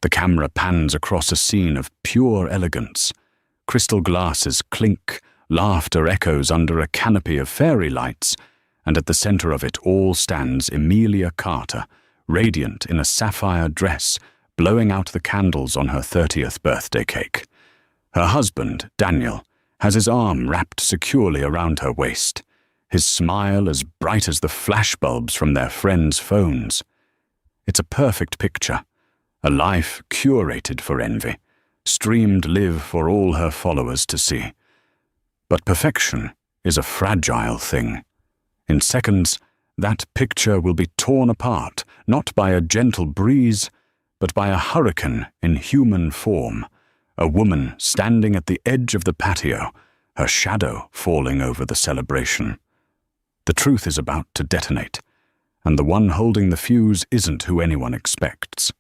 The camera pans across a scene of pure elegance. Crystal glasses clink, laughter echoes under a canopy of fairy lights, and at the center of it all stands Emilia Carter, radiant in a sapphire dress, blowing out the candles on her 30th birthday cake. Her husband, Daniel, has his arm wrapped securely around her waist, his smile as bright as the flashbulbs from their friends' phones. It's a perfect picture, a life curated for envy, streamed live for all her followers to see. But perfection is a fragile thing. In seconds, that picture will be torn apart, not by a gentle breeze, but by a hurricane in human form, a woman standing at the edge of the patio, her shadow falling over the celebration. The truth is about to detonate, and the one holding the fuse isn't who anyone expects.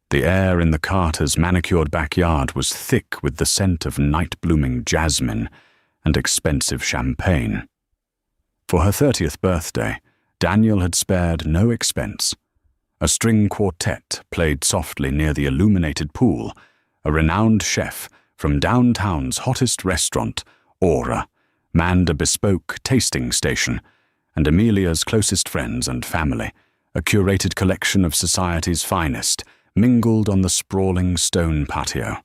The air in the Carters' manicured backyard was thick with the scent of night-blooming jasmine and expensive champagne. For her 30th birthday, Daniel had spared no expense. A string quartet played softly near the illuminated pool, a renowned chef from downtown's hottest restaurant, Aura, manned a bespoke tasting station, and Emilia's closest friends and family, a curated collection of society's finest, mingled on the sprawling stone patio.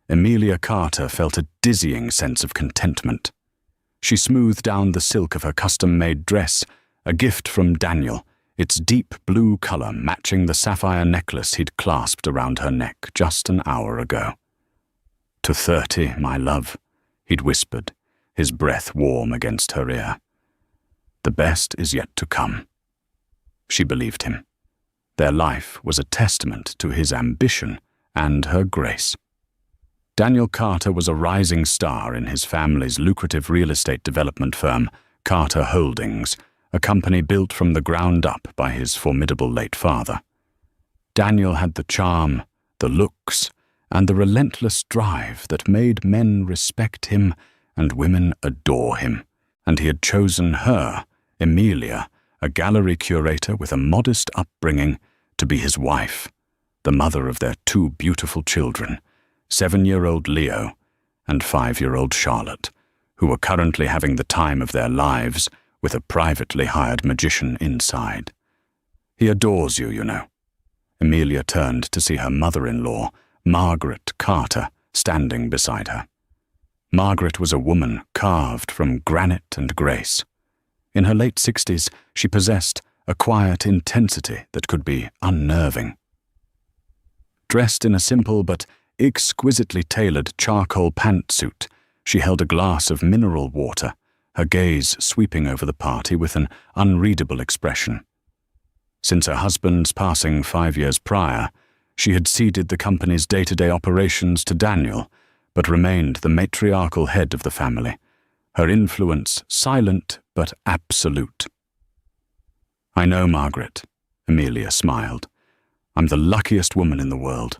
Emilia Carter felt a dizzying sense of contentment. She smoothed down the silk of her custom-made dress, a gift from Daniel, its deep blue color matching the sapphire necklace he'd clasped around her neck just an hour ago. "To 30, my love," he'd whispered, his breath warm against her ear. "The best is yet to come." She believed him. Their life was a testament to his ambition and her grace. Daniel Carter was a rising star in his family's lucrative real estate development firm, Carter Holdings, a company built from the ground up by his formidable late father. Daniel had the charm, the looks, and the relentless drive that made men respect him and women adore him, and he had chosen her, Emilia, a gallery curator with a modest upbringing, to be his wife, the mother of their two beautiful children, 7-year-old Leo and 5-year-old Charlotte, who were currently having the time of their lives with a privately hired magician inside. "He adores you, you know." Emilia turned to see her mother-in-law, Margaret Carter, standing beside her. Margaret was a woman carved from granite and grace. In her late 60s, she possessed a quiet intensity that could be unnerving. Dressed in a simple but exquisitely tailored charcoal pantsuit, she held a glass of mineral water, her gaze sweeping over the party with an unreadable expression. Since her husband's passing 5 years prior, she had ceded the company's day-to-day operations to Daniel, but remained the matriarchal head of the family, her influence silent but absolute. "I know, Margaret," Emilia smiled. "I'm the luckiest woman in the world."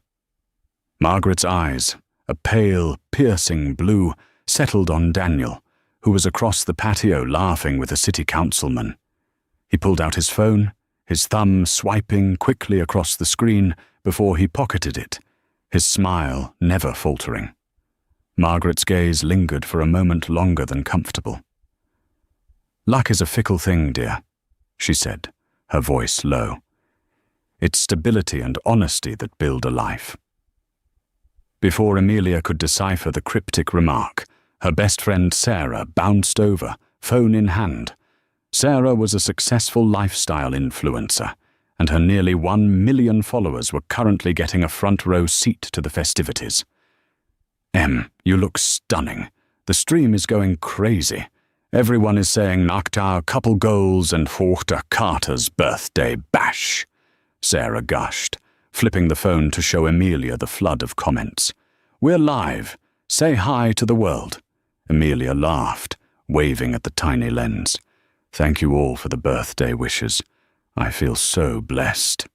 Margaret's eyes, a pale, piercing blue, settled on Daniel, who was across the patio laughing with a city councilman. He pulled out his phone, his thumb swiping quickly across the screen before he pocketed it, his smile never faltering. Margaret's gaze lingered for a moment longer than comfortable. "Luck is a fickle thing, dear," she said, her voice low. "It's stability and honesty that build a life." Before Emilia could decipher the cryptic remark, her best friend Sarah bounced over, phone in hand. Sarah was a successful lifestyle influencer, and her nearly 1 million followers were currently getting a front-row seat to the festivities. "Em, you look stunning. The stream is going crazy. Everyone is saying knocked our couple goals and Horta Carter's birthday bash," Sarah gushed, flipping the phone to show Emilia the flood of comments. "We're live. Say hi to the world." Emilia laughed, waving at the tiny lens. "Thank you all for the birthday wishes. I feel so blessed."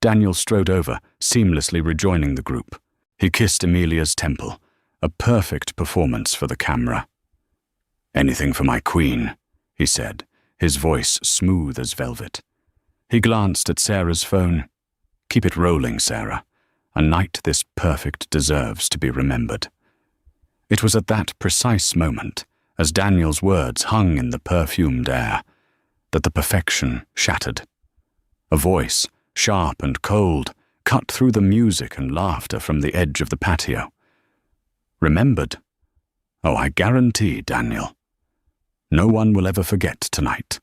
Daniel strode over, seamlessly rejoining the group. He kissed Emilia's temple, a perfect performance for the camera. "Anything for my queen," he said, his voice smooth as velvet. He glanced at Sarah's phone. "Keep it rolling, Sarah. a night this perfect deserves to be remembered. It was at that precise moment, as Daniel's words hung in the perfumed air, that the perfection shattered. A voice, sharp and cold, cut through the music and laughter from the edge of the patio. Remembered? Oh, I guarantee, Daniel. No one will ever forget tonight.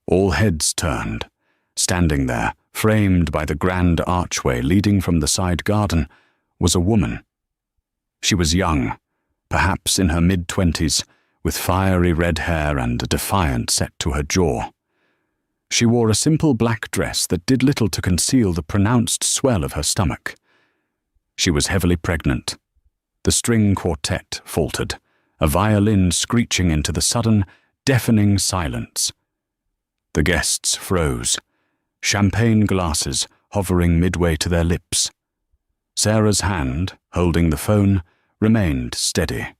All heads turned. Standing there, framed by the grand archway leading from the side garden, was a woman. She was young, perhaps in her mid-20s, with fiery red hair and a defiant set to her jaw. She wore a simple black dress that did little to conceal the pronounced swell of her stomach. She was heavily pregnant. The string quartet faltered, a violin screeching into the sudden, deafening silence. The guests froze, champagne glasses hovering midway to their lips. Sarah's hand, holding the phone, remained steady,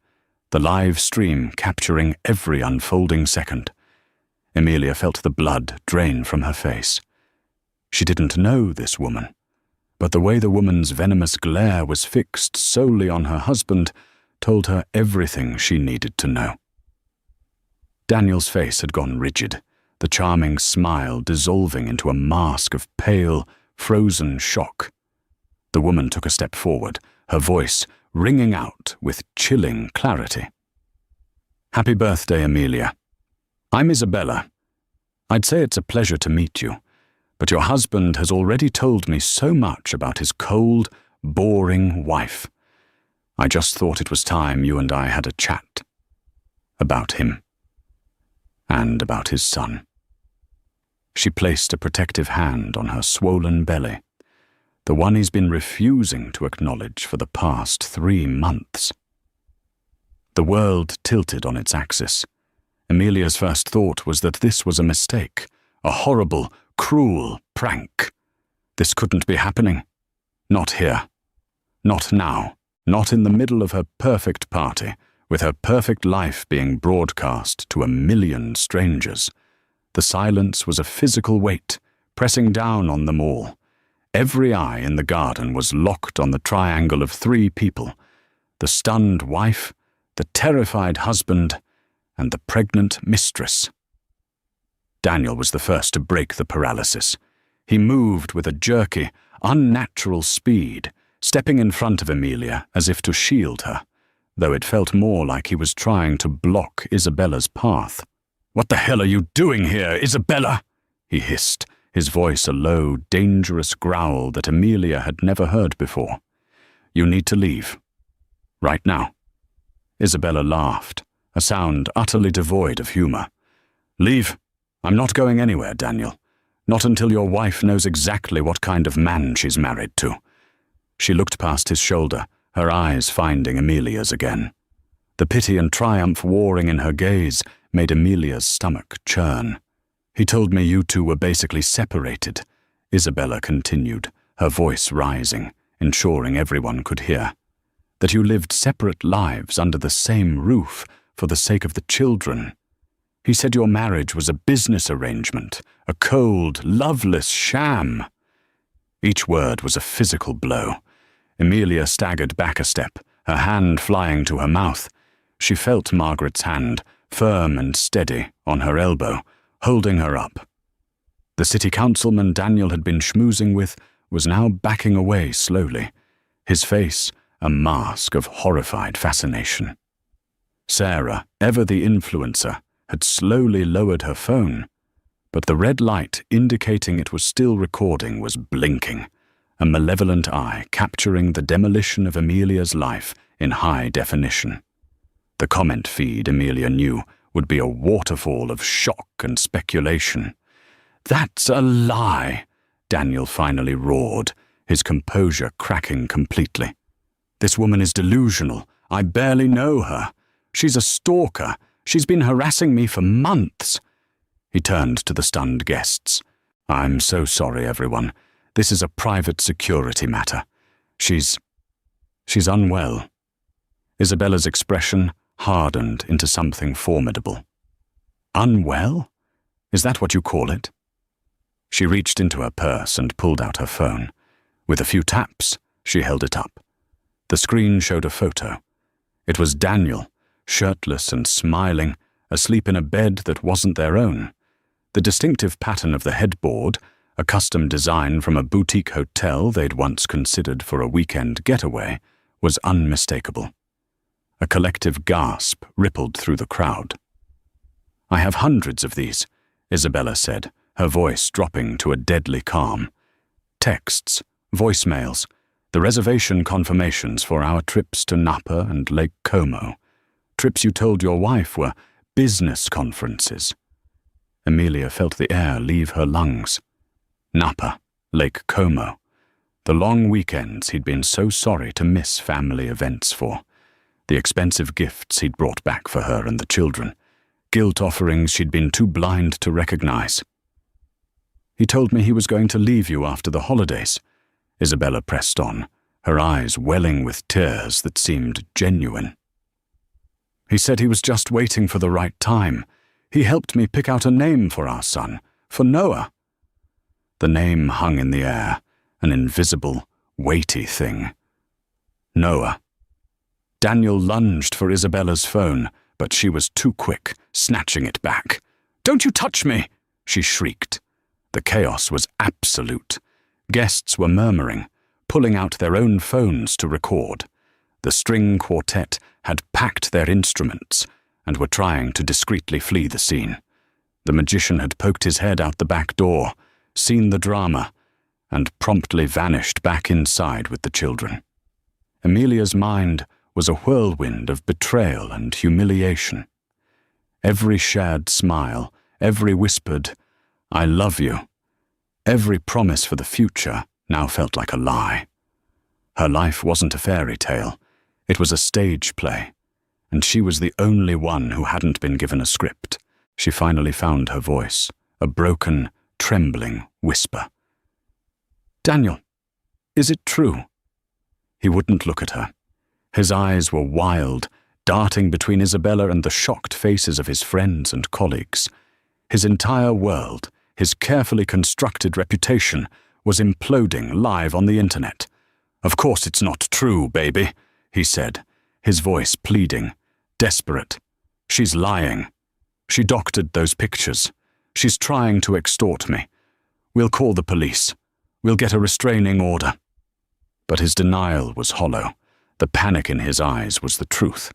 the live stream capturing every unfolding second. Amelia felt the blood drain from her face. She didn't know this woman, but the way the woman's venomous glare was fixed solely on her husband told her everything she needed to know. Daniel's face had gone rigid, the charming smile dissolving into a mask of pale, frozen shock. The woman took a step forward, her voice ringing out with chilling clarity. "Happy birthday, Amelia. I'm Isabella. I'd say it's a pleasure to meet you, but your husband has already told me so much about his cold, boring wife. I just thought it was time you and I had a chat. About him. And about his son." She placed a protective hand on her swollen belly, the one he's been refusing to acknowledge for the past 3 months. The world tilted on its axis. Amelia's first thought was that this was a mistake, a horrible, cruel prank. This couldn't be happening. Not here. Not now. Not in the middle of her perfect party, with her perfect life being broadcast to 1 million strangers. The silence was a physical weight, pressing down on them all. Every eye in the garden was locked on the triangle of 3 people: the stunned wife, the terrified husband, and the pregnant mistress. Daniel was the first to break the paralysis. He moved with a jerky, unnatural speed, stepping in front of Amelia as if to shield her, though it felt more like he was trying to block Isabella's path. "What the hell are you doing here, Isabella?" he hissed, his voice a low, dangerous growl that Amelia had never heard before. "You need to leave. Right now." Isabella laughed, a sound utterly devoid of humor. "Leave? I'm not going anywhere, Daniel. Not until your wife knows exactly what kind of man she's married to." She looked past his shoulder, her eyes finding Amelia's again. The pity and triumph warring in her gaze made Amelia's stomach churn. "He told me you two were basically separated," Isabella continued, her voice rising, ensuring everyone could hear. "That you lived separate lives under the same roof for the sake of the children. He said your marriage was a business arrangement, a cold, loveless sham." Each word was a physical blow. Amelia staggered back a step, her hand flying to her mouth. She felt Margaret's hand, firm and steady, on her elbow, holding her up. The city councilman Daniel had been schmoozing with was now backing away slowly, his face a mask of horrified fascination. Sarah, ever the influencer, had slowly lowered her phone, but the red light indicating it was still recording was blinking, a malevolent eye capturing the demolition of Amelia's life in high definition. The comment feed, Amelia knew, would be a waterfall of shock and speculation. "That's a lie," Daniel finally roared, his composure cracking completely. "This woman is delusional. I barely know her. She's a stalker. She's been harassing me for months." He turned to the stunned guests. "I'm so sorry, everyone. This is a private security matter. She's unwell." Isabella's expression hardened into something formidable. "Unwell? Is that what you call it?" She reached into her purse and pulled out her phone. With a few taps, she held it up. The screen showed a photo. It was Daniel, shirtless and smiling, asleep in a bed that wasn't their own. The distinctive pattern of the headboard, a custom design from a boutique hotel they'd once considered for a weekend getaway, was unmistakable. A collective gasp rippled through the crowd. "I have hundreds of these," Isabella said, her voice dropping to a deadly calm. "Texts, voicemails, the reservation confirmations for our trips to Napa and Lake Como. Trips you told your wife were business conferences." Amelia felt the air leave her lungs. Napa, Lake Como. The long weekends he'd been so sorry to miss family events for. The expensive gifts he'd brought back for her and the children. Guilt offerings she'd been too blind to recognize. "He told me he was going to leave you after the holidays," Isabella pressed on, her eyes welling with tears that seemed genuine. "He said he was just waiting for the right time. He helped me pick out a name for our son, for Noah." The name hung in the air, an invisible, weighty thing. Noah. Daniel lunged for Isabella's phone, but she was too quick, snatching it back. "Don't you touch me!" she shrieked. The chaos was absolute. Guests were murmuring, pulling out their own phones to record. The string quartet had packed their instruments and were trying to discreetly flee the scene. The magician had poked his head out the back door, seen the drama, and promptly vanished back inside with the children. Amelia's mind was a whirlwind of betrayal and humiliation. Every shared smile, every whispered, "I love you," every promise for the future now felt like a lie. Her life wasn't a fairy tale. It was a stage play, and she was the only one who hadn't been given a script. She finally found her voice, a broken, trembling whisper. "Daniel, is it true?" He wouldn't look at her. His eyes were wild, darting between Isabella and the shocked faces of his friends and colleagues. His entire world, his carefully constructed reputation, was imploding live on the internet. "Of course it's not true, baby," he said, his voice pleading, desperate. "She's lying. She doctored those pictures. She's trying to extort me. We'll call the police. We'll get a restraining order." But his denial was hollow. The panic in his eyes was the truth.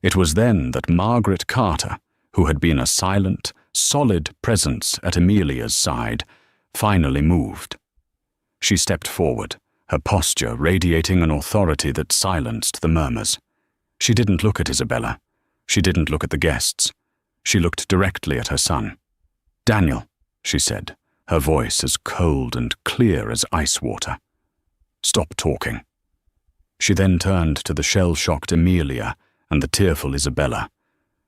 It was then that Margaret Carter, who had been a silent, solid presence at Amelia's side, finally moved. She stepped forward, her posture radiating an authority that silenced the murmurs. She didn't look at Isabella. She didn't look at the guests. She looked directly at her son. "Daniel," she said, her voice as cold and clear as ice water. "Stop talking." She then turned to the shell-shocked Amelia and the tearful Isabella.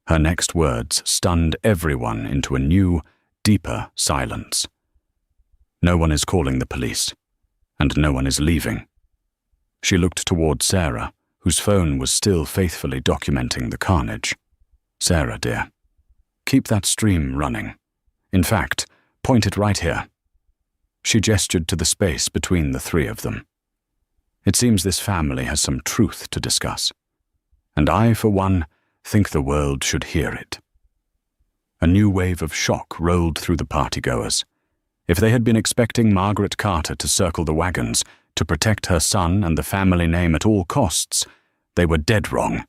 Her next words stunned everyone into a new, deeper silence. "No one is calling the police, and no one is leaving." She looked toward Sarah, whose phone was still faithfully documenting the carnage. "Sarah, dear, keep that stream running. In fact, point it right here." She gestured to the space between the three of them. "It seems this family has some truth to discuss, and I, for one, think the world should hear it." A new wave of shock rolled through the partygoers. If they had been expecting Margaret Carter to circle the wagons, to protect her son and the family name at all costs, they were dead wrong.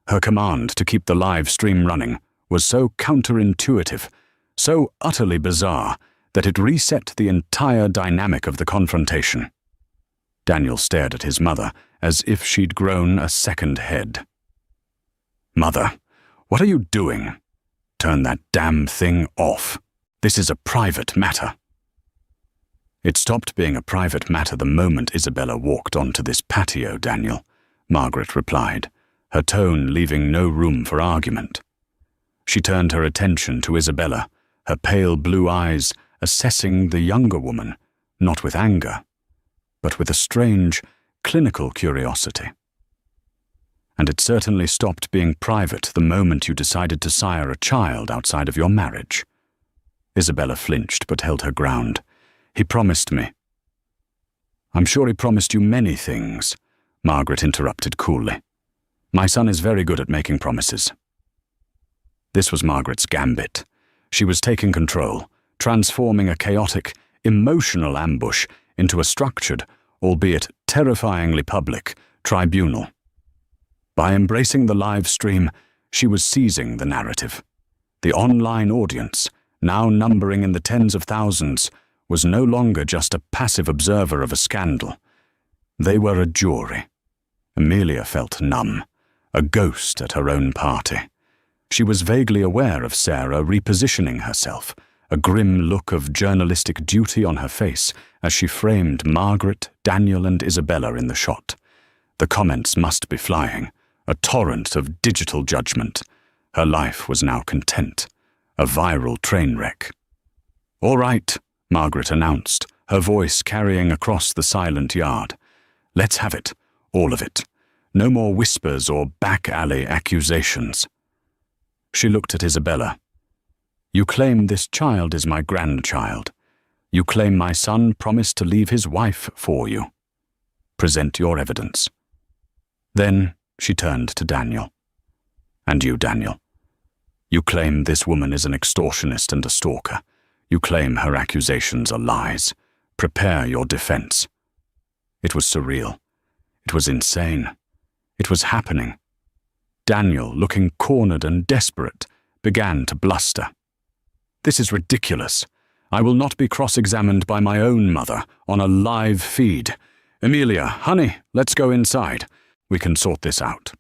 Her command to keep the live stream running was so counterintuitive, so utterly bizarre, that it reset the entire dynamic of the confrontation. Daniel stared at his mother as if she'd grown a second head. "Mother, what are you doing? Turn that damn thing off. This is a private matter." "It stopped being a private matter the moment Isabella walked onto this patio, Daniel," Margaret replied, her tone leaving no room for argument. She turned her attention to Isabella, her pale blue eyes assessing the younger woman, not with anger, but with a strange, clinical curiosity. "And it certainly stopped being private the moment you decided to sire a child outside of your marriage." Isabella flinched but held her ground. "He promised me." I'm sure he promised you many things, Margaret interrupted coolly. My son is very good at making promises. This was Margaret's gambit. She was taking control, transforming a chaotic, emotional ambush into a structured, albeit terrifyingly public, tribunal. By embracing the live stream, she was seizing the narrative. The online audience, now numbering in the tens of thousands, was no longer just a passive observer of a scandal. They were a jury. Amelia felt numb, a ghost at her own party. She was vaguely aware of Sarah repositioning herself, a grim look of journalistic duty on her face as she framed Margaret, Daniel, and Isabella in the shot. The comments must be flying, a torrent of digital judgment. Her life was now content, a viral train wreck. "All right," Margaret announced, her voice carrying across the silent yard. "Let's have it, all of it. No more whispers or back-alley accusations." She looked at Isabella. "You claim this child is my grandchild. You claim my son promised to leave his wife for you. Present your evidence." Then she turned to Daniel. "And you, Daniel. You claim this woman is an extortionist and a stalker. You claim her accusations are lies. Prepare your defense." It was surreal. It was insane. It was happening. Daniel, looking cornered and desperate, began to bluster. "This is ridiculous. I will not be cross-examined by my own mother on a live feed. Amelia, honey, let's go inside. We can sort this out."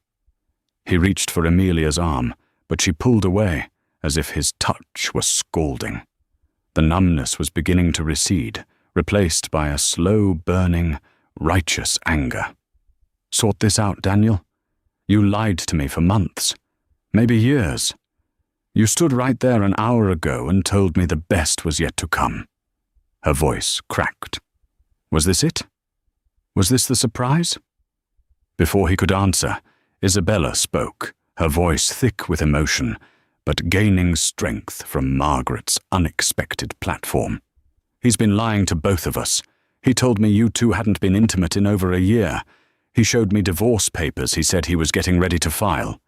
He reached for Amelia's arm, but she pulled away, as if his touch was scalding. The numbness was beginning to recede, replaced by a slow-burning, righteous anger. "Sort this out, Daniel? You lied to me for months, maybe years. You stood right there an hour ago and told me the best was yet to come." Her voice cracked. Was this it? Was this the surprise? Before he could answer, Isabella spoke, her voice thick with emotion, but gaining strength from Margaret's unexpected platform. "He's been lying to both of us. He told me you two hadn't been intimate in over a year. He showed me divorce papers he said he was getting ready to file."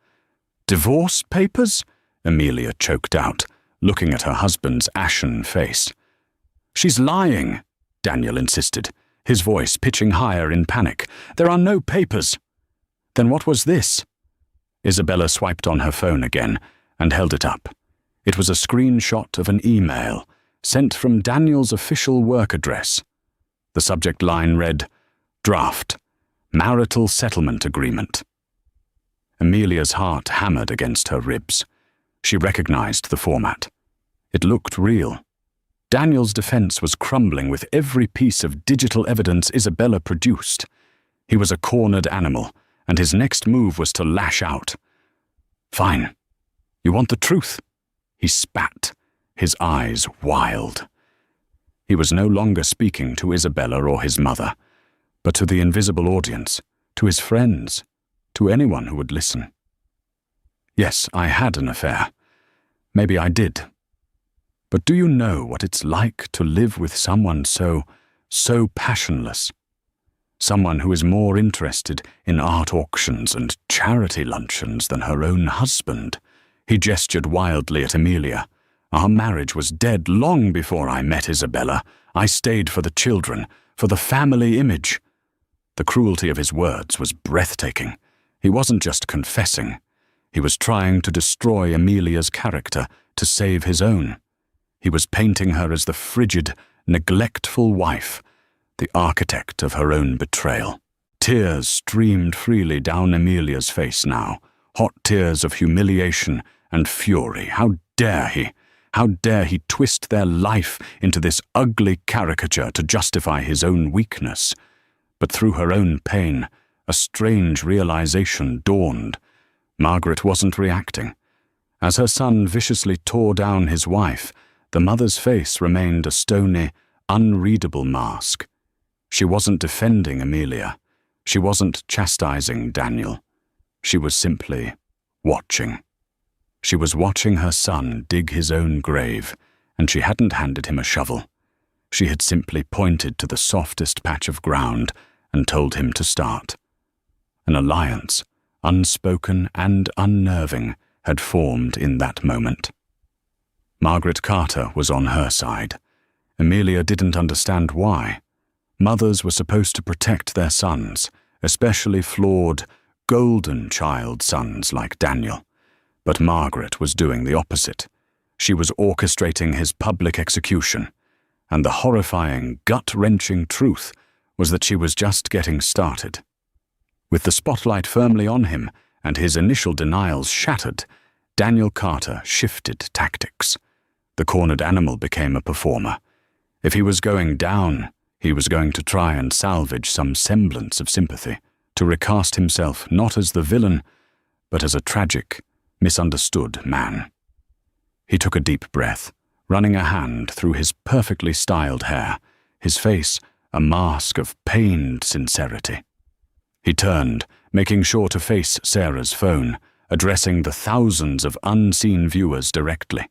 "Divorce papers?" Amelia choked out, looking at her husband's ashen face. "She's lying," Daniel insisted, his voice pitching higher in panic. "There are no papers." "Then what was this?" Isabella swiped on her phone again and held it up. It was a screenshot of an email sent from Daniel's official work address. The subject line read, "Draft, Marital Settlement Agreement." Amelia's heart hammered against her ribs. She recognized the format. It looked real. Daniel's defense was crumbling with every piece of digital evidence Isabella produced. He was a cornered animal, and his next move was to lash out. "Fine. You want the truth?" He spat, his eyes wild. He was no longer speaking to Isabella or his mother, but to the invisible audience, to his friends, to anyone who would listen. "Yes, I had an affair. Maybe I did. But do you know what it's like to live with someone so passionless? Someone who is more interested in art auctions and charity luncheons than her own husband." He gestured wildly at Amelia. "Our marriage was dead long before I met Isabella. I stayed for the children, for the family image." The cruelty of his words was breathtaking. He wasn't just confessing. He was trying to destroy Amelia's character to save his own. He was painting her as the frigid, neglectful wife, the architect of her own betrayal. Tears streamed freely down Amelia's face now, hot tears of humiliation and fury. How dare he? How dare he twist their life into this ugly caricature to justify his own weakness? But through her own pain, a strange realization dawned. Margaret wasn't reacting. As her son viciously tore down his wife, the mother's face remained a stony, unreadable mask. She wasn't defending Amelia. She wasn't chastising Daniel. She was simply watching. She was watching her son dig his own grave, and she hadn't handed him a shovel. She had simply pointed to the softest patch of ground and told him to start. An alliance, unspoken and unnerving, had formed in that moment. Margaret Carter was on her side. Amelia didn't understand why. Mothers were supposed to protect their sons, especially flawed, golden child sons like Daniel. But Margaret was doing the opposite. She was orchestrating his public execution, and the horrifying, gut-wrenching truth was that she was just getting started. With the spotlight firmly on him and his initial denials shattered, Daniel Carter shifted tactics. The cornered animal became a performer. If he was going down, he was going to try and salvage some semblance of sympathy, to recast himself not as the villain, but as a tragic, misunderstood man. He took a deep breath, running a hand through his perfectly styled hair, his face a mask of pained sincerity. He turned, making sure to face Sarah's phone, addressing the thousands of unseen viewers directly.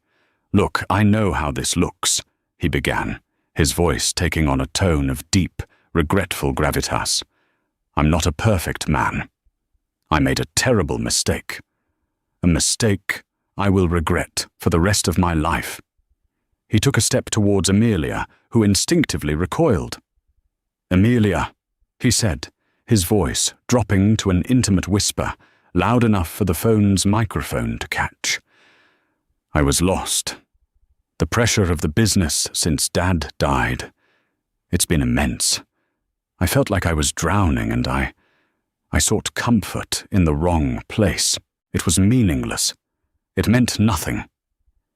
"Look, I know how this looks," he began, his voice taking on a tone of deep, regretful gravitas. "I'm not a perfect man. I made a terrible mistake. A mistake I will regret for the rest of my life." He took a step towards Amelia, who instinctively recoiled. "Amelia," he said, his voice dropping to an intimate whisper, loud enough for the phone's microphone to catch. "I was lost. The pressure of the business since Dad died. It's been immense. I felt like I was drowning, and I sought comfort in the wrong place. It was meaningless. It meant nothing."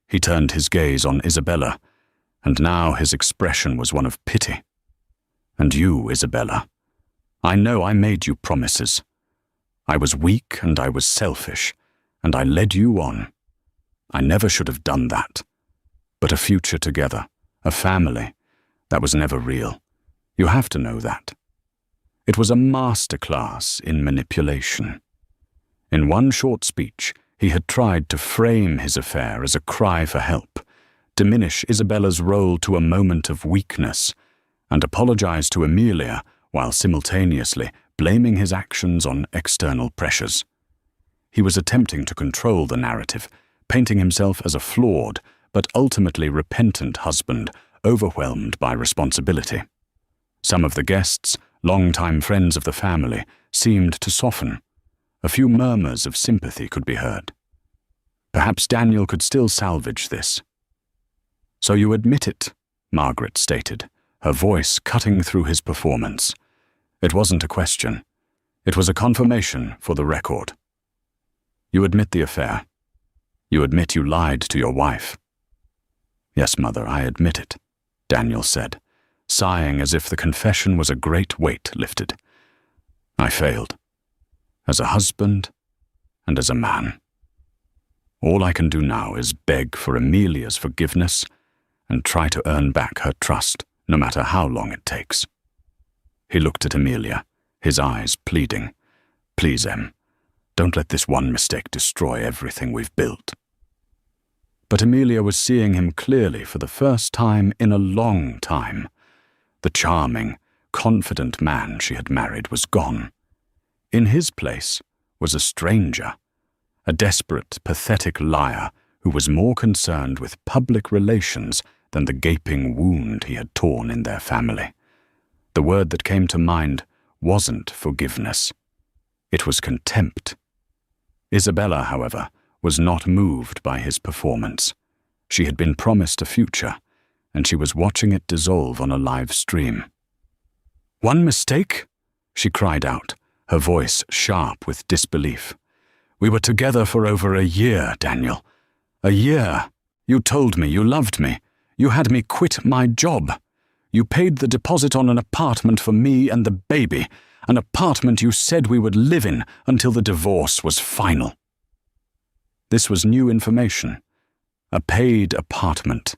He turned his gaze on Isabella, and now his expression was one of pity. "And you, Isabella, I know I made you promises. I was weak and I was selfish, and I led you on. I never should have done that. But a future together, a family, that was never real. You have to know that." It was a masterclass in manipulation. In one short speech, he had tried to frame his affair as a cry for help, diminish Isabella's role to a moment of weakness, and apologize to Amelia while simultaneously blaming his actions on external pressures. He was attempting to control the narrative, painting himself as a flawed but ultimately repentant husband, overwhelmed by responsibility. Some of the guests, longtime friends of the family, seemed to soften. A few murmurs of sympathy could be heard. Perhaps Daniel could still salvage this. "So you admit it," Margaret stated, her voice cutting through his performance. It wasn't a question. It was a confirmation for the record. "You admit the affair. You admit you lied to your wife." "Yes, Mother, I admit it," Daniel said, sighing as if the confession was a great weight lifted. "I failed. As a husband and as a man. All I can do now is beg for Amelia's forgiveness and try to earn back her trust, no matter how long it takes." He looked at Amelia, his eyes pleading. "Please, Em, don't let this one mistake destroy everything we've built." But Amelia was seeing him clearly for the first time in a long time. The charming, confident man she had married was gone. In his place was a stranger, a desperate, pathetic liar who was more concerned with public relations than the gaping wound he had torn in their family. The word that came to mind wasn't forgiveness. It was contempt. Isabella, however, was not moved by his performance. She had been promised a future, and she was watching it dissolve on a live stream. "One mistake?" she cried out, her voice sharp with disbelief. "We were together for over a year, Daniel. A year. You told me you loved me. You had me quit my job. You paid the deposit on an apartment for me and the baby, an apartment you said we would live in until the divorce was final." This was new information. A paid apartment.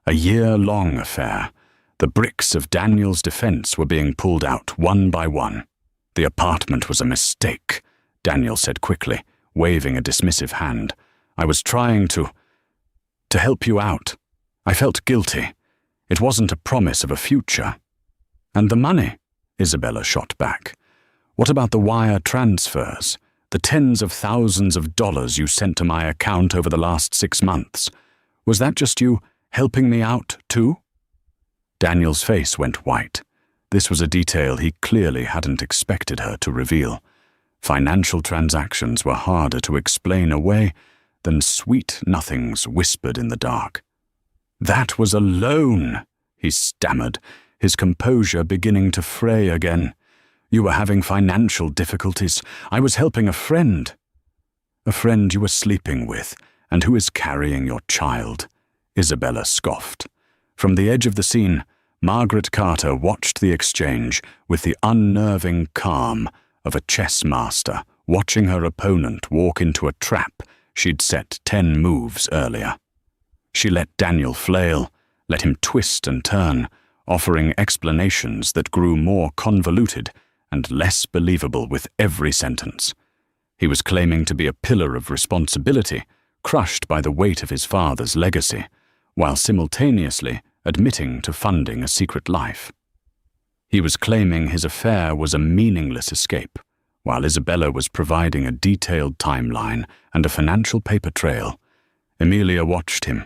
A year-long affair. The bricks of Daniel's defense were being pulled out one by one. "The apartment was a mistake," Daniel said quickly, waving a dismissive hand. "I was trying to help you out. I felt guilty. It wasn't a promise of a future. And the money? Isabella shot back. What about the wire transfers? The tens of thousands of dollars you sent to my account over the last 6 months? Was that just you helping me out, too? Daniel's face went white. This was a detail he clearly hadn't expected her to reveal. Financial transactions were harder to explain away than sweet nothings whispered in the dark. That was a loan, he stammered, his composure beginning to fray again. You were having financial difficulties. I was helping a friend. A friend you were sleeping with, and who is carrying your child, Isabella scoffed. From the edge of the scene, Margaret Carter watched the exchange with the unnerving calm of a chess master watching her opponent walk into a trap she'd set 10 moves earlier. She let Daniel flail, let him twist and turn, offering explanations that grew more convoluted and less believable with every sentence. He was claiming to be a pillar of responsibility, crushed by the weight of his father's legacy, while simultaneously admitting to funding a secret life. He was claiming his affair was a meaningless escape, while Isabella was providing a detailed timeline and a financial paper trail. Emilia watched him,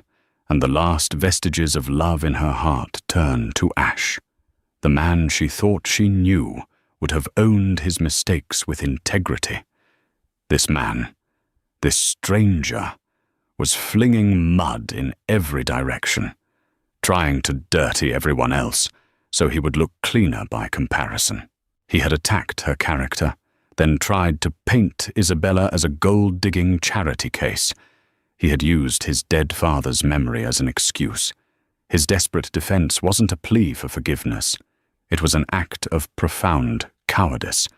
and the last vestiges of love in her heart turned to ash. The man she thought she knew would have owned his mistakes with integrity. This man, this stranger, was flinging mud in every direction, trying to dirty everyone else so he would look cleaner by comparison. He had attacked her character, then tried to paint Isabella as a gold-digging charity case. He had used his dead father's memory as an excuse. His desperate defense wasn't a plea for forgiveness. It was an act of profound cowardice.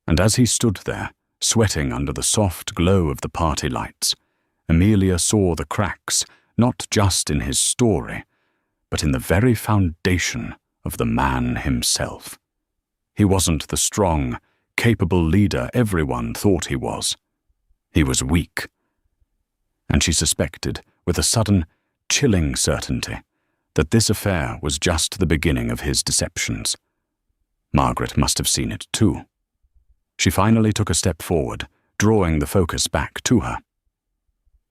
And as he stood there, sweating under the soft glow of the party lights, Emilia saw the cracks, not just in his story, but in the very foundation of the man himself. He wasn't the strong, capable leader everyone thought he was. He was weak. And she suspected, with a sudden, chilling certainty, that this affair was just the beginning of his deceptions. Margaret must have seen it too. She finally took a step forward, drawing the focus back to her.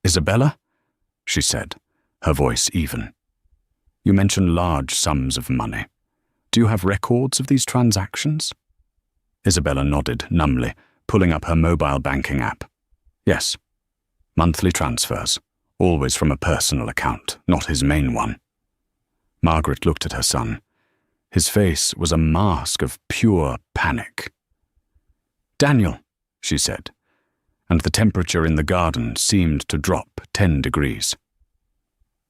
"Isabella?" she said, her voice even. "You mention large sums of money. Do you have records of these transactions?" Isabella nodded numbly, pulling up her mobile banking app. "Yes. Monthly transfers, always from a personal account, not his main one." Margaret looked at her son. His face was a mask of pure panic. "Daniel," she said, and the temperature in the garden seemed to drop 10 degrees.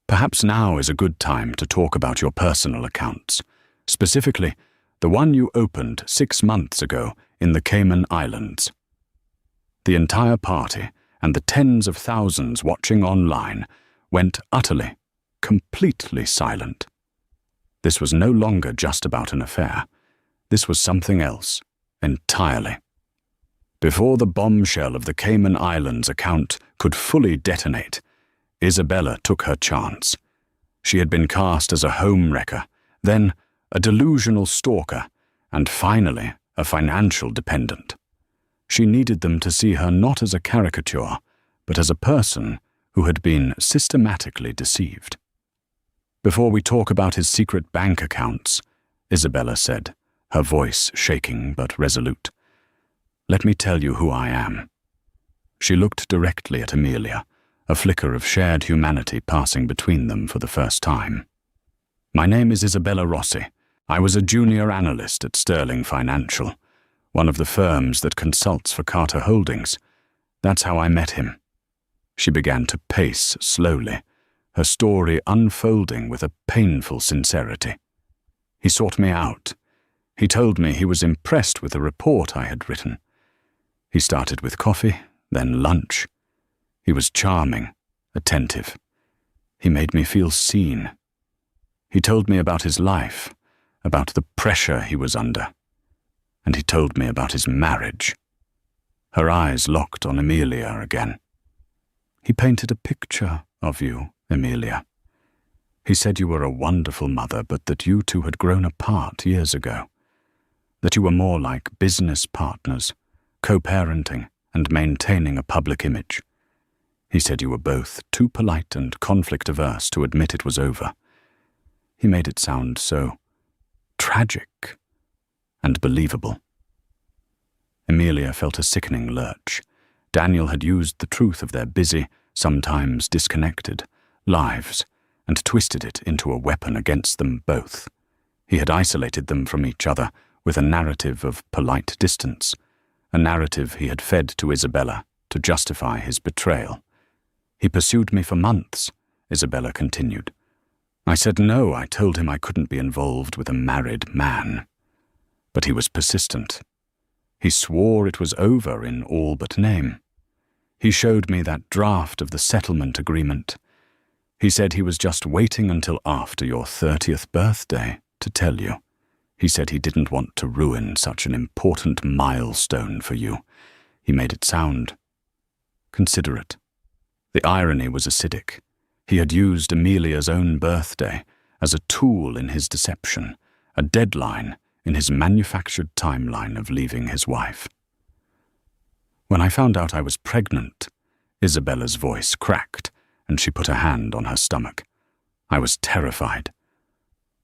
"Perhaps now is a good time to talk about your personal accounts, specifically the one you opened 6 months ago in the Cayman Islands." The entire party and the tens of thousands watching online went utterly, completely silent. This was no longer just about an affair. This was something else, entirely. Before the bombshell of the Cayman Islands account could fully detonate, Isabella took her chance. She had been cast as a homewrecker, then a delusional stalker, and finally a financial dependent. She needed them to see her not as a caricature, but as a person who had been systematically deceived. "Before we talk about his secret bank accounts," Isabella said, her voice shaking but resolute, "let me tell you who I am." She looked directly at Emilia, a flicker of shared humanity passing between them for the first time. "My name is Isabella Rossi. I was a junior analyst at Sterling Financial, one of the firms that consults for Carter Holdings. That's how I met him." She began to pace slowly, her story unfolding with a painful sincerity. "He sought me out. He told me he was impressed with the report I had written. He started with coffee, then lunch. He was charming, attentive. He made me feel seen. He told me about his life, about the pressure he was under. And he told me about his marriage." Her eyes locked on Emilia again. "He painted a picture of you, Emilia. He said you were a wonderful mother, but that you two had grown apart years ago. That you were more like business partners, co-parenting and maintaining a public image. He said you were both too polite and conflict-averse to admit it was over. He made it sound so tragic and believable. Emilia felt a sickening lurch. Daniel had used the truth of their busy, sometimes disconnected, lives and twisted it into a weapon against them both. He had isolated them from each other with a narrative of polite distance, a narrative he had fed to Isabella to justify his betrayal. He pursued me for months, Isabella continued. I said no, I told him I couldn't be involved with a married man. But he was persistent. He swore it was over in all but name. He showed me that draft of the settlement agreement. He said he was just waiting until after your 30th birthday to tell you. He said he didn't want to ruin such an important milestone for you. He made it sound considerate. The irony was acidic. He had used Emilia's own birthday as a tool in his deception, a deadline in his manufactured timeline of leaving his wife. When I found out I was pregnant, Isabella's voice cracked, and she put a hand on her stomach. I was terrified.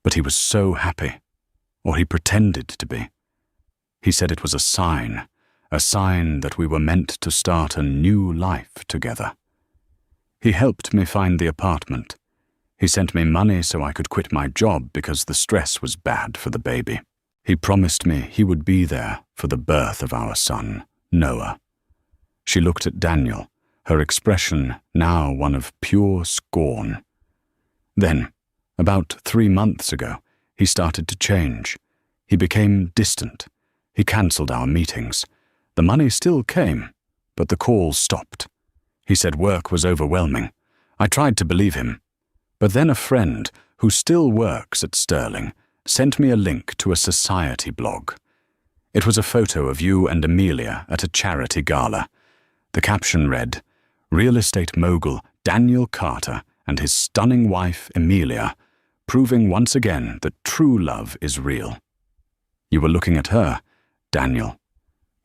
But he was so happy, or he pretended to be. He said it was a sign that we were meant to start a new life together. He helped me find the apartment. He sent me money so I could quit my job because the stress was bad for the baby. He promised me he would be there for the birth of our son, Noah. She looked at Daniel, her expression now one of pure scorn. Then, about 3 months ago, he started to change. He became distant. He cancelled our meetings. The money still came, but the calls stopped. He said work was overwhelming. I tried to believe him. But then a friend, who still works at Sterling, sent me a link to a society blog. It was a photo of you and Emilia at a charity gala. The caption read, "Real estate mogul Daniel Carter and his stunning wife Emilia, proving once again that true love is real." You were looking at her, Daniel,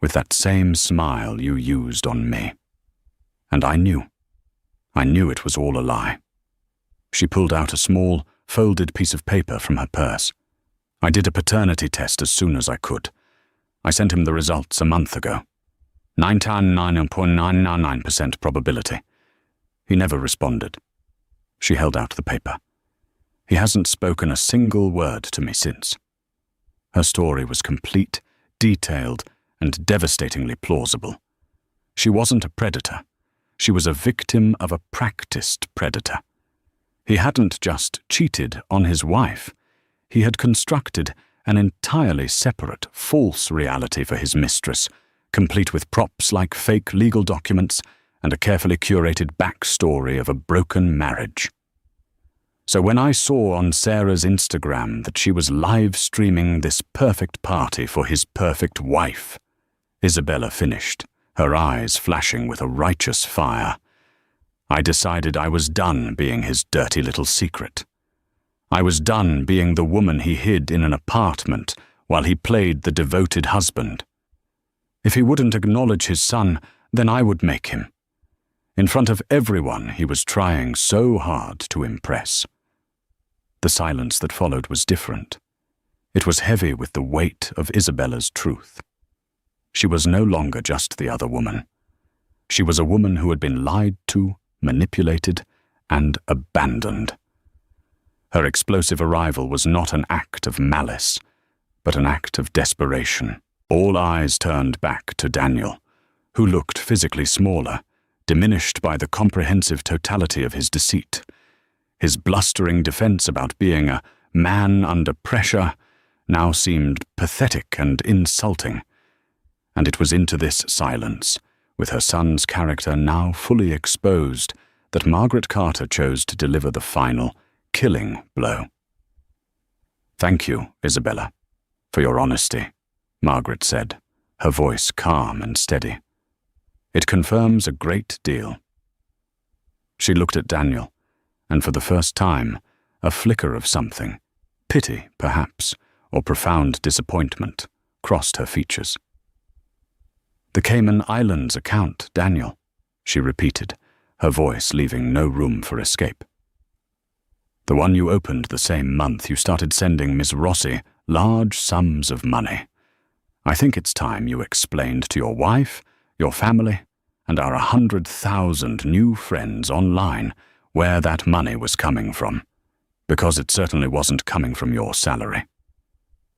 with that same smile you used on me. And I knew it was all a lie. She pulled out a small, folded piece of paper from her purse. I did a paternity test as soon as I could. I sent him the results a month ago. 99.999% probability. He never responded. She held out the paper. He hasn't spoken a single word to me since. Her story was complete, detailed, and devastatingly plausible. She wasn't a predator. She was a victim of a practiced predator. He hadn't just cheated on his wife. He had constructed an entirely separate, false reality for his mistress, complete with props like fake legal documents and a carefully curated backstory of a broken marriage. So when I saw on Sarah's Instagram that she was live streaming this perfect party for his perfect wife, Isabella finished, her eyes flashing with a righteous fire. I decided I was done being his dirty little secret. I was done being the woman he hid in an apartment while he played the devoted husband. If he wouldn't acknowledge his son, then I would make him. In front of everyone he was trying so hard to impress. The silence that followed was different. It was heavy with the weight of Isabella's truth. She was no longer just the other woman. She was a woman who had been lied to, manipulated, and abandoned. Her explosive arrival was not an act of malice, but an act of desperation. All eyes turned back to Daniel, who looked physically smaller, diminished by the comprehensive totality of his deceit. His blustering defense about being a man under pressure now seemed pathetic and insulting. And it was into this silence, with her son's character now fully exposed, that Margaret Carter chose to deliver the final, killing blow. "Thank you, Isabella, for your honesty," Margaret said, her voice calm and steady. "It confirms a great deal." She looked at Daniel, and for the first time, A flicker of something, pity perhaps, or profound disappointment, crossed her features. "The Cayman Islands account, Daniel," she repeated, her voice leaving no room for escape. "The one you opened the same month you started sending Miss Rossi large sums of money. I think it's time you explained to your wife, your family, and our 100,000 new friends online where that money was coming from, because it certainly wasn't coming from your salary."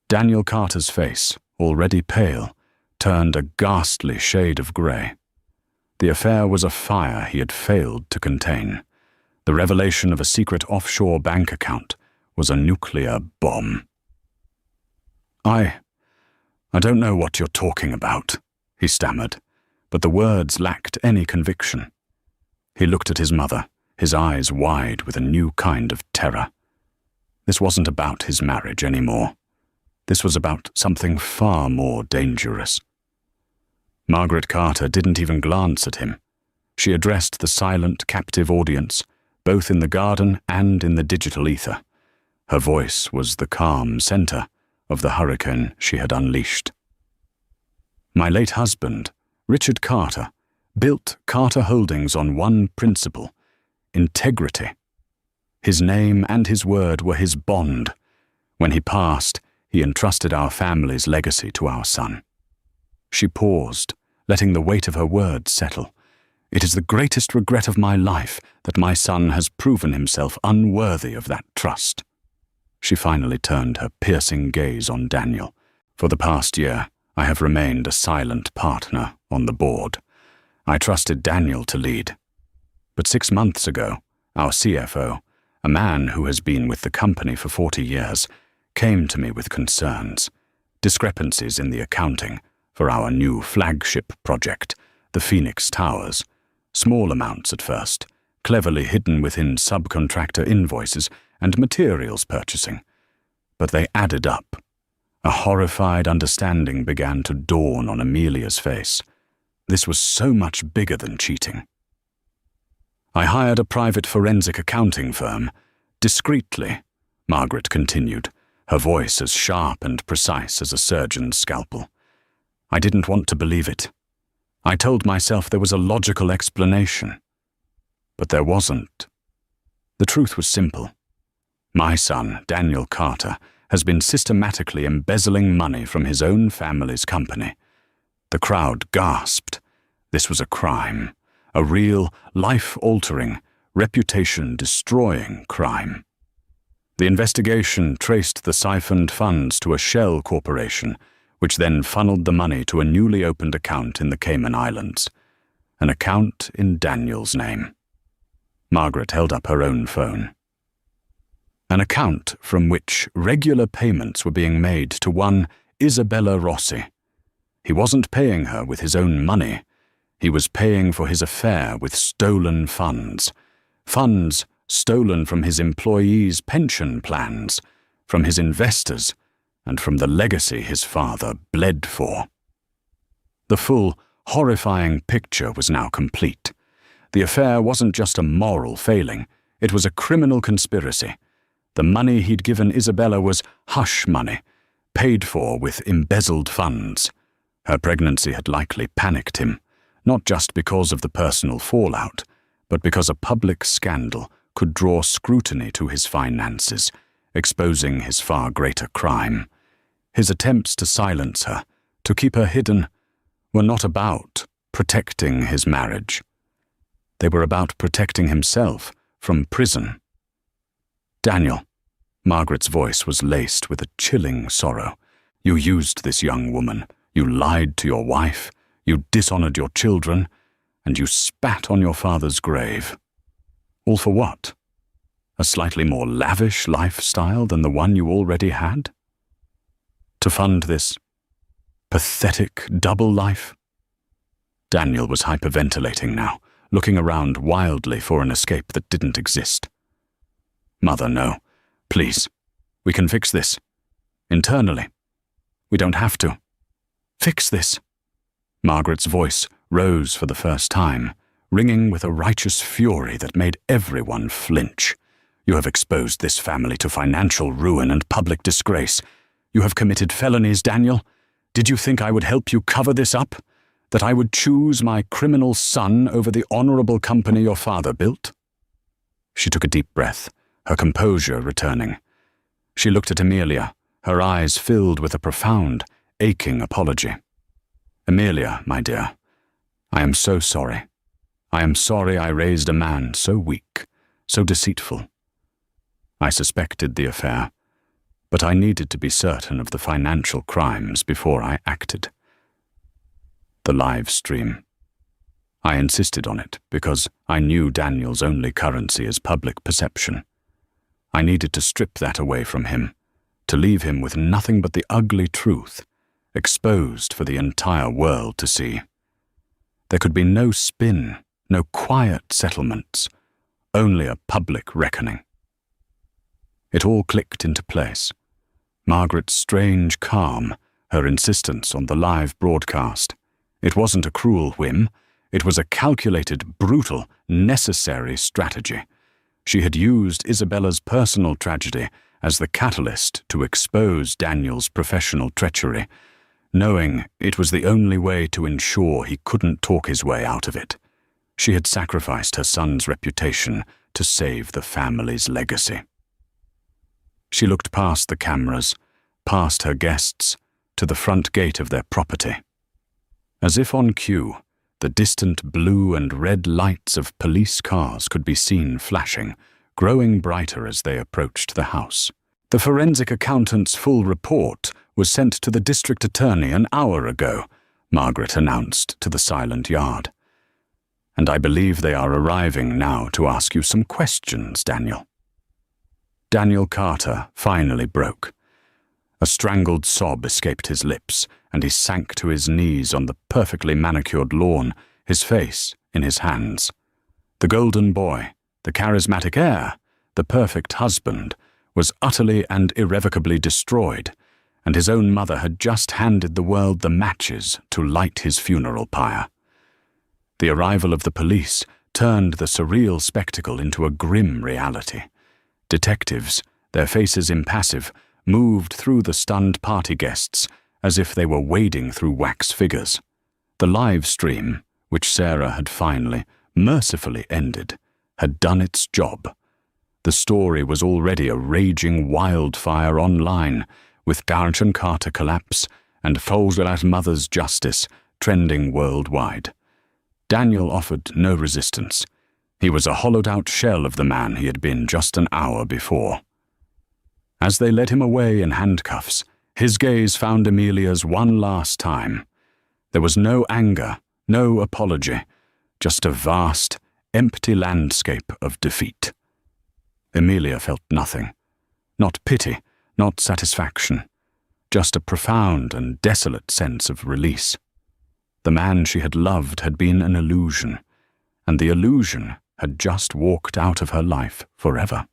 Daniel Carter's face, already pale, turned a ghastly shade of grey. The affair was a fire he had failed to contain. The revelation of a secret offshore bank account was a nuclear bomb. I don't know what you're talking about," he stammered, but the words lacked any conviction. He looked at his mother, his eyes wide with a new kind of terror. This wasn't about his marriage anymore. This was about something far more dangerous. Margaret Carter didn't even glance at him. She addressed the silent, captive audience, both in the garden and in the digital ether. Her voice was the calm center of the hurricane she had unleashed. "My late husband, Richard Carter, built Carter Holdings on one principle: integrity. His name and his word were his bond. When he passed, he entrusted our family's legacy to our son." She paused, letting the weight of her words settle. "It is the greatest regret of my life that my son has proven himself unworthy of that trust." She finally turned her piercing gaze on Daniel. "For the past year, I have remained a silent partner on the board. I trusted Daniel to lead. But 6 months ago, our CFO, a man who has been with the company for 40 years, came to me with concerns, discrepancies in the accounting for our new flagship project, the Phoenix Towers. Small amounts at first, cleverly hidden within subcontractor invoices and materials purchasing. But they added up. A horrified understanding began to dawn on Amelia's face. This was so much bigger than cheating. I hired a private forensic accounting firm. Discreetly, Margaret continued, her voice as sharp and precise as a surgeon's scalpel. I didn't want to believe it. I told myself there was a logical explanation. But there wasn't. The truth was simple. My son, Daniel Carter, has been systematically embezzling money from his own family's company. The crowd gasped. This was a crime, a real, life-altering, reputation-destroying crime. The investigation traced the siphoned funds to a shell corporation, which then funneled the money to a newly opened account in the Cayman Islands, an account in Daniel's name. Margaret held up her own phone. An account from which regular payments were being made to one Isabella Rossi. He wasn't paying her with his own money. He was paying for his affair with stolen funds. Funds stolen from his employees' pension plans, from his investors, and from the legacy his father bled for. The full, horrifying picture was now complete. The affair wasn't just a moral failing, it was a criminal conspiracy. The money he'd given Isabella was hush money, paid for with embezzled funds. Her pregnancy had likely panicked him, not just because of the personal fallout, but because a public scandal could draw scrutiny to his finances, exposing his far greater crime. His attempts to silence her, to keep her hidden, were not about protecting his marriage. They were about protecting himself from prison. Daniel, Margaret's voice was laced with a chilling sorrow. You used this young woman. You lied to your wife. You dishonored your children. And you spat on your father's grave. All for what? A slightly more lavish lifestyle than the one you already had? To fund this pathetic double life? Daniel was hyperventilating now, looking around wildly for an escape that didn't exist. Mother, no. Please. We can fix this. Internally. We don't have to. Fix this. Margaret's voice rose for the first time, ringing with a righteous fury that made everyone flinch. You have exposed this family to financial ruin and public disgrace. You have committed felonies, Daniel. Did you think I would help you cover this up? That I would choose my criminal son over the honorable company your father built?" She took a deep breath, her composure returning. She looked at Amelia, her eyes filled with a profound, aching apology. "Amelia, my dear, I am so sorry. I am sorry I raised a man so weak, so deceitful. I suspected the affair, but I needed to be certain of the financial crimes before I acted. The live stream. I insisted on it because I knew Daniel's only currency is public perception. I needed to strip that away from him, to leave him with nothing but the ugly truth, exposed for the entire world to see. There could be no spin, no quiet settlements, only a public reckoning. It all clicked into place. Margaret's strange calm, her insistence on the live broadcast. It wasn't a cruel whim. It was a calculated, brutal, necessary strategy. She had used Isabella's personal tragedy as the catalyst to expose Daniel's professional treachery, knowing it was the only way to ensure he couldn't talk his way out of it. She had sacrificed her son's reputation to save the family's legacy. She looked past the cameras, past her guests, to the front gate of their property. As if on cue, the distant blue and red lights of police cars could be seen flashing, growing brighter as they approached the house. The forensic accountant's full report was sent to the district attorney an hour ago, Margaret announced to the silent yard. And I believe they are arriving now to ask you some questions, Daniel. Daniel Carter finally broke. A strangled sob escaped his lips, and he sank to his knees on the perfectly manicured lawn, his face in his hands. The golden boy, the charismatic heir, the perfect husband, was utterly and irrevocably destroyed, and his own mother had just handed the world the matches to light his funeral pyre. The arrival of the police turned the surreal spectacle into a grim reality. Detectives, their faces impassive, moved through the stunned party guests as if they were wading through wax figures. The live stream, which Sarah had finally, mercifully ended, had done its job. The story was already a raging wildfire online, with Darjan Carter collapse and Folgelat's mother's justice trending worldwide. Daniel offered no resistance. He was a hollowed-out shell of the man he had been just an hour before. As they led him away in handcuffs, his gaze found Amelia's one last time. There was no anger, no apology, just a vast, empty landscape of defeat. Amelia felt nothing. Not pity, not satisfaction, just a profound and desolate sense of release. The man she had loved had been an illusion, and the illusion had just walked out of her life forever.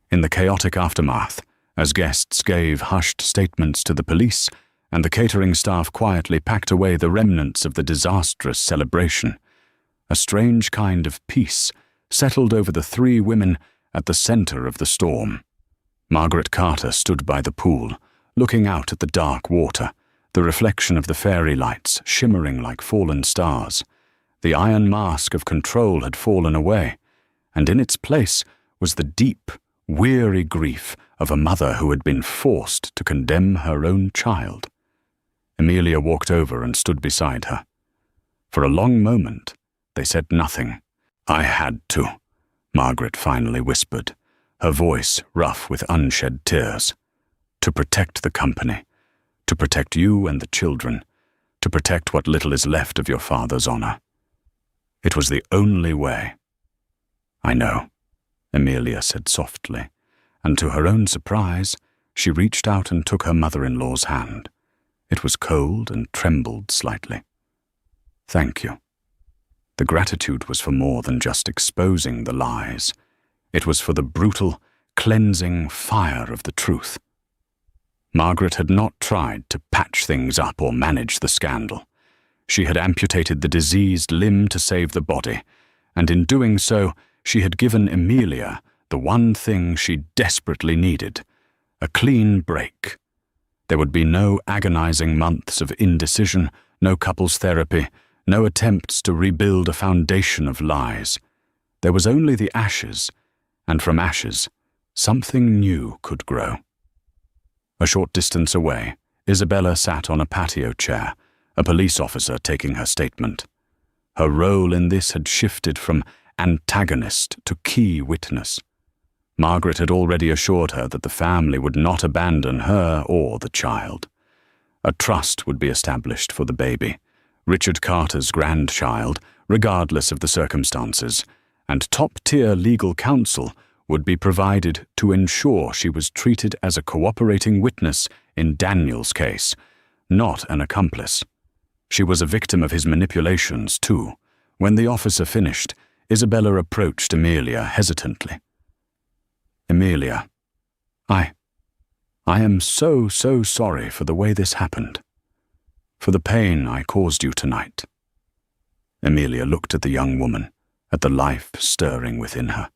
In the chaotic aftermath, as guests gave hushed statements to the police, and the catering staff quietly packed away the remnants of the disastrous celebration, a strange kind of peace settled over the three women at the center of the storm. Margaret Carter stood by the pool, looking out at the dark water, the reflection of the fairy lights shimmering like fallen stars. The iron mask of control had fallen away, and in its place was the deep, weary grief of a mother who had been forced to condemn her own child. Amelia walked over and stood beside her. For a long moment, they said nothing. "I had to," Margaret finally whispered, her voice rough with unshed tears. "To protect the company, to protect you and the children, to protect what little is left of your father's honor. It was the only way." "I know," Amelia said softly, and to her own surprise, she reached out and took her mother-in-law's hand. It was cold and trembled slightly. "Thank you." The gratitude was for more than just exposing the lies. It was for the brutal, cleansing fire of the truth. Margaret had not tried to patch things up or manage the scandal. She had amputated the diseased limb to save the body, and in doing so, she had given Amelia the one thing she desperately needed: a clean break. There would be no agonizing months of indecision, no couples therapy, no attempts to rebuild a foundation of lies. There was only the ashes, and from ashes, something new could grow. A short distance away, Isabella sat on a patio chair, a police officer taking her statement. Her role in this had shifted from antagonist to key witness. Margaret had already assured her that the family would not abandon her or the child. A trust would be established for the baby, Richard Carter's grandchild, regardless of the circumstances, and top-tier legal counsel would be provided to ensure she was treated as a cooperating witness in Daniel's case, not an accomplice. She was a victim of his manipulations, too. When the officer finished, Isabella approached Amelia hesitantly. "Amelia, I am so sorry for the way this happened, for the pain I caused you tonight." Amelia looked at the young woman, at the life stirring within her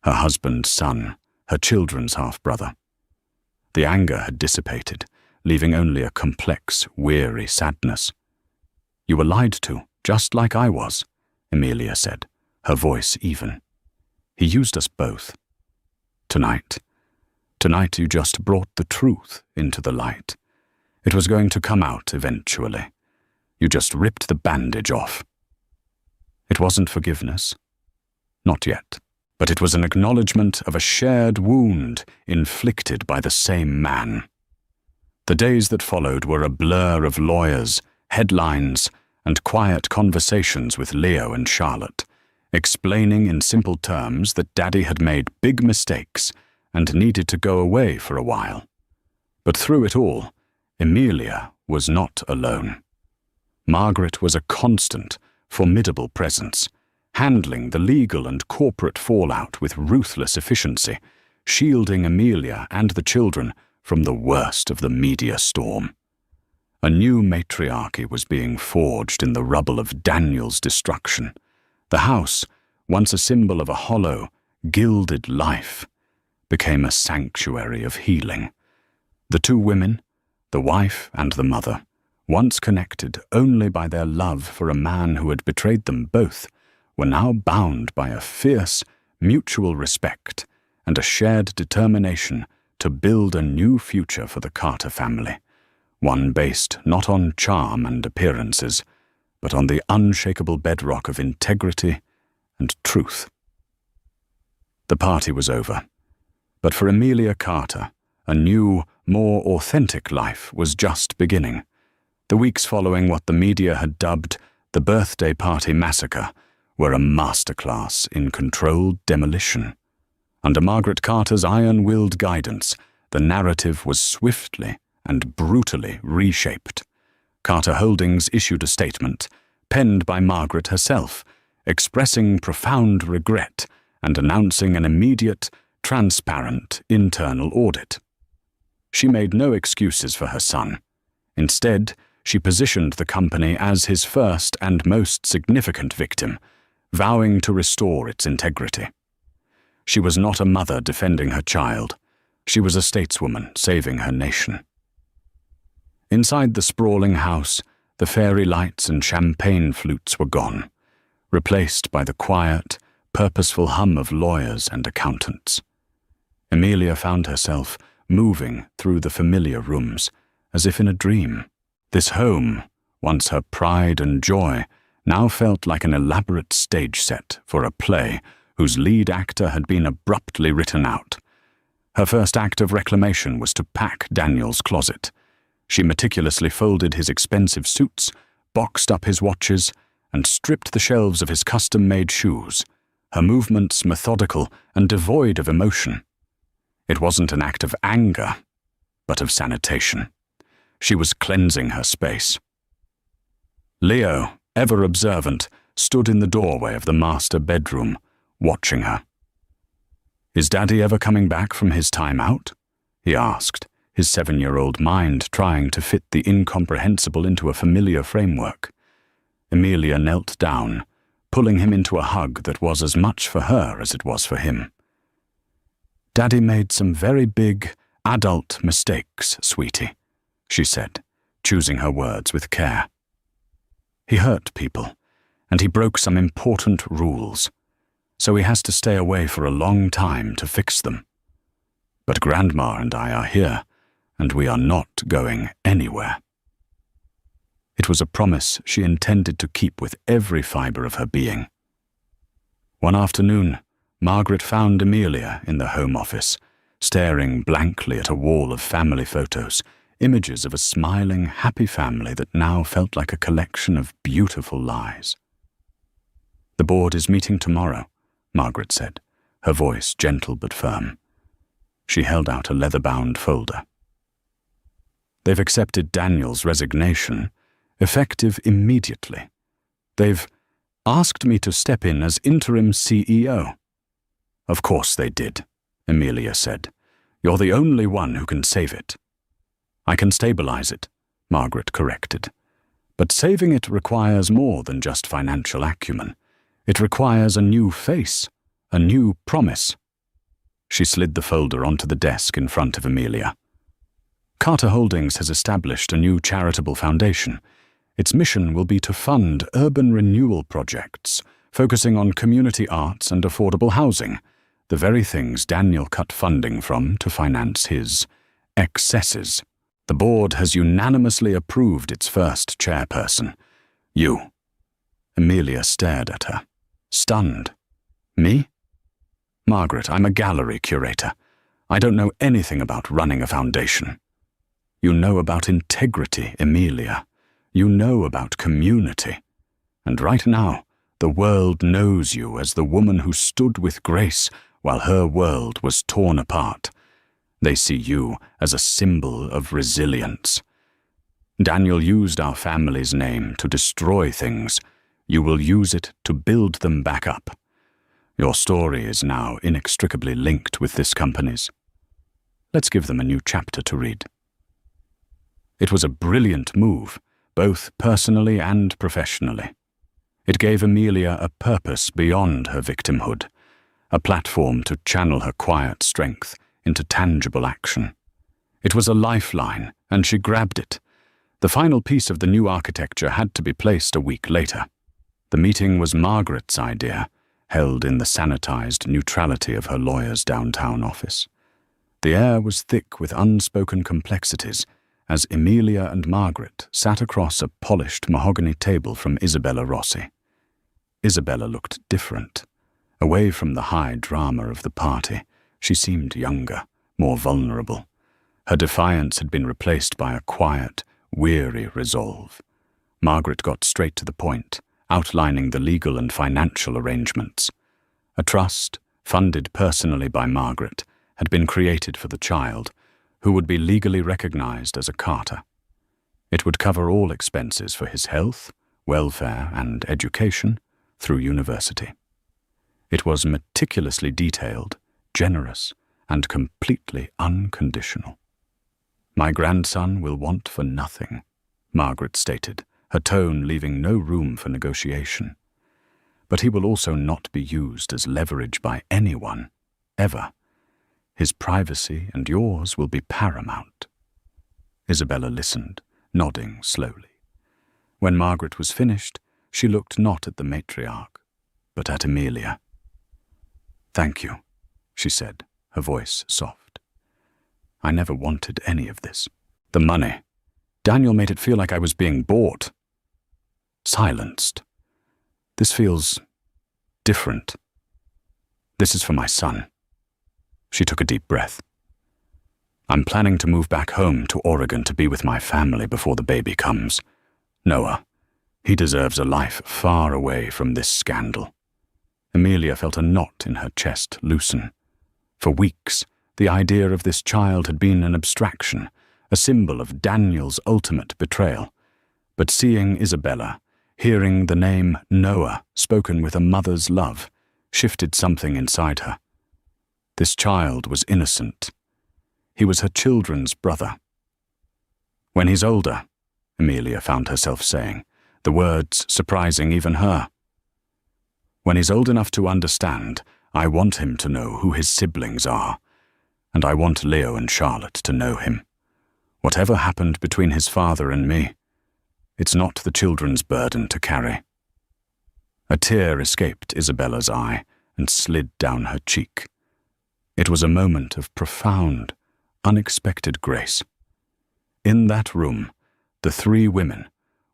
husband's son, her children's half-brother. The anger had dissipated, leaving only a complex, weary sadness. "You were lied to, just like I was," Amelia said, her voice even. "He used us both. Tonight you just brought the truth into the light. It was going to come out eventually. You just ripped the bandage off. It wasn't forgiveness. Not yet. But it was an acknowledgement of a shared wound inflicted by the same man." The days that followed were a blur of lawyers, headlines, and quiet conversations with Leo and Charlotte, explaining in simple terms that Daddy had made big mistakes and needed to go away for a while. But through it all, Amelia was not alone. Margaret was a constant, formidable presence, handling the legal and corporate fallout with ruthless efficiency, shielding Amelia and the children from the worst of the media storm. A new matriarchy was being forged in the rubble of Daniel's destruction. The house, once a symbol of a hollow, gilded life, became a sanctuary of healing. The two women, the wife and the mother, once connected only by their love for a man who had betrayed them both, were now bound by a fierce, mutual respect and a shared determination to build a new future for the Carter family, one based not on charm and appearances, but on the unshakable bedrock of integrity and truth. The party was over, but for Amelia Carter, a new, more authentic life was just beginning. The weeks following what the media had dubbed the birthday party massacre were a masterclass in controlled demolition. Under Margaret Carter's iron-willed guidance, the narrative was swiftly and brutally reshaped. Carter Holdings issued a statement, penned by Margaret herself, expressing profound regret and announcing an immediate, transparent internal audit. She made no excuses for her son. Instead, she positioned the company as his first and most significant victim, vowing to restore its integrity. She was not a mother defending her child. She was a stateswoman saving her nation. Inside the sprawling house, the fairy lights and champagne flutes were gone, replaced by the quiet, purposeful hum of lawyers and accountants. Amelia found herself moving through the familiar rooms, as if in a dream. This home, once her pride and joy, now felt like an elaborate stage set for a play whose lead actor had been abruptly written out. Her first act of reclamation was to pack Daniel's closet. She meticulously folded his expensive suits, boxed up his watches, and stripped the shelves of his custom-made shoes, her movements methodical and devoid of emotion. It wasn't an act of anger, but of sanitation. She was cleansing her space. Leo, ever observant, stood in the doorway of the master bedroom, watching her. "Is Daddy ever coming back from his time out?" he asked, his 7-year-old mind trying to fit the incomprehensible into a familiar framework. Amelia knelt down, pulling him into a hug that was as much for her as it was for him. "Daddy made some very big, adult mistakes, sweetie," she said, choosing her words with care. "He hurt people, and he broke some important rules, so he has to stay away for a long time to fix them. But Grandma and I are here, and we are not going anywhere." It was a promise she intended to keep with every fibre of her being. One afternoon, Margaret found Amelia in the Home Office, staring blankly at a wall of family photos, images of a smiling, happy family that now felt like a collection of beautiful lies. "The board is meeting tomorrow," Margaret said, her voice gentle but firm. She held out a leather-bound folder. "They've accepted Daniel's resignation, effective immediately. They've asked me to step in as interim CEO." "Of course they did," Amelia said. "You're the only one who can save it." "I can stabilize it," Margaret corrected. "But saving it requires more than just financial acumen. It requires a new face, a new promise." She slid the folder onto the desk in front of Amelia. "Carter Holdings has established a new charitable foundation. Its mission will be to fund urban renewal projects, focusing on community arts and affordable housing, the very things Daniel cut funding from to finance his excesses. The board has unanimously approved its first chairperson. You." Amelia stared at her, stunned. "Me?" "Margaret, I'm a gallery curator. I don't know anything about running a foundation." "You know about integrity, Amelia. You know about community. And right now, the world knows you as the woman who stood with grace while her world was torn apart. They see you as a symbol of resilience. Daniel used our family's name to destroy things. You will use it to build them back up. Your story is now inextricably linked with this company's. Let's give them a new chapter to read." It was a brilliant move, both personally and professionally. It gave Amelia a purpose beyond her victimhood, a platform to channel her quiet strength into tangible action. It was a lifeline, and she grabbed it. The final piece of the new architecture had to be placed a week later. The meeting was Margaret's idea, held in the sanitized neutrality of her lawyer's downtown office. The air was thick with unspoken complexities as Amelia and Margaret sat across a polished mahogany table from Isabella Rossi. Isabella looked different. Away from the high drama of the party, she seemed younger, more vulnerable. Her defiance had been replaced by a quiet, weary resolve. Margaret got straight to the point, outlining the legal and financial arrangements. A trust, funded personally by Margaret, had been created for the child, who would be legally recognized as a Carter. It would cover all expenses for his health, welfare, and education through university. It was meticulously detailed, generous, and completely unconditional. "My grandson will want for nothing," Margaret stated, her tone leaving no room for negotiation. "But he will also not be used as leverage by anyone, ever. His privacy and yours will be paramount." Isabella listened, nodding slowly. When Margaret was finished, she looked not at the matriarch, but at Amelia. "Thank you," she said, her voice soft. "I never wanted any of this. The money. Daniel made it feel like I was being bought. Silenced. This feels different. This is for my son." She took a deep breath. "I'm planning to move back home to Oregon to be with my family before the baby comes. Noah, he deserves a life far away from this scandal." Amelia felt a knot in her chest loosen. For weeks, the idea of this child had been an abstraction, a symbol of Daniel's ultimate betrayal. But seeing Isabella, hearing the name Noah spoken with a mother's love, shifted something inside her. This child was innocent. He was her children's brother. "When he's older," Amelia found herself saying, the words surprising even her. "When he's old enough to understand, I want him to know who his siblings are. and I want Leo and Charlotte to know him. Whatever happened between his father and me, it's not the children's burden to carry." A tear escaped Isabella's eye and slid down her cheek. It was a moment of profound, unexpected grace. In that room, the three women,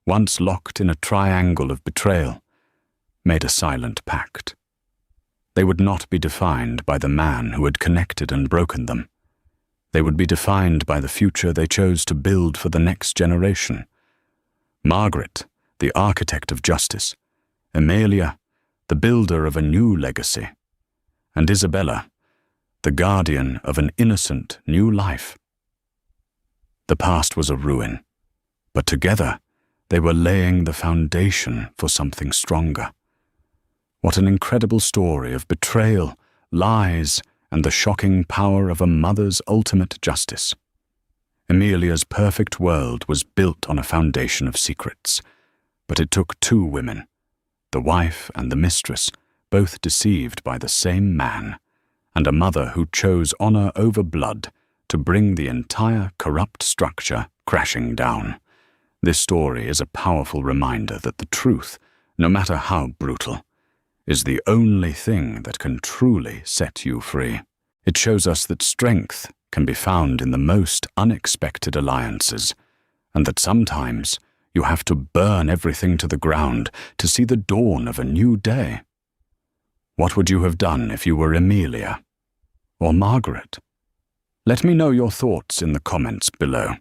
once locked in a triangle of betrayal, made a silent pact. They would not be defined by the man who had connected and broken them. They would be defined by the future they chose to build for the next generation. Margaret, the architect of justice, Emilia, the builder of a new legacy, and Isabella, the guardian of an innocent new life. The past was a ruin, but together they were laying the foundation for something stronger. What an incredible story of betrayal, lies, and the shocking power of a mother's ultimate justice. Emilia's perfect world was built on a foundation of secrets, but it took two women, the wife and the mistress, both deceived by the same man, and a mother who chose honor over blood to bring the entire corrupt structure crashing down. This story is a powerful reminder that the truth, no matter how brutal, is the only thing that can truly set you free. It shows us that strength can be found in the most unexpected alliances, and that sometimes you have to burn everything to the ground to see the dawn of a new day. What would you have done if you were Emilia or Margaret? Let me know your thoughts in the comments below.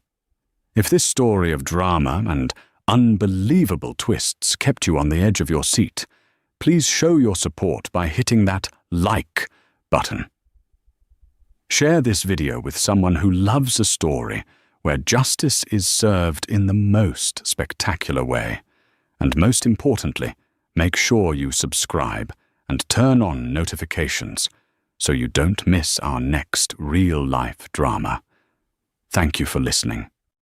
If this story of drama and unbelievable twists kept you on the edge of your seat, please show your support by hitting that like button. Share this video with someone who loves a story where justice is served in the most spectacular way. And most importantly, make sure you subscribe and turn on notifications so you don't miss our next real-life drama. Thank you for listening.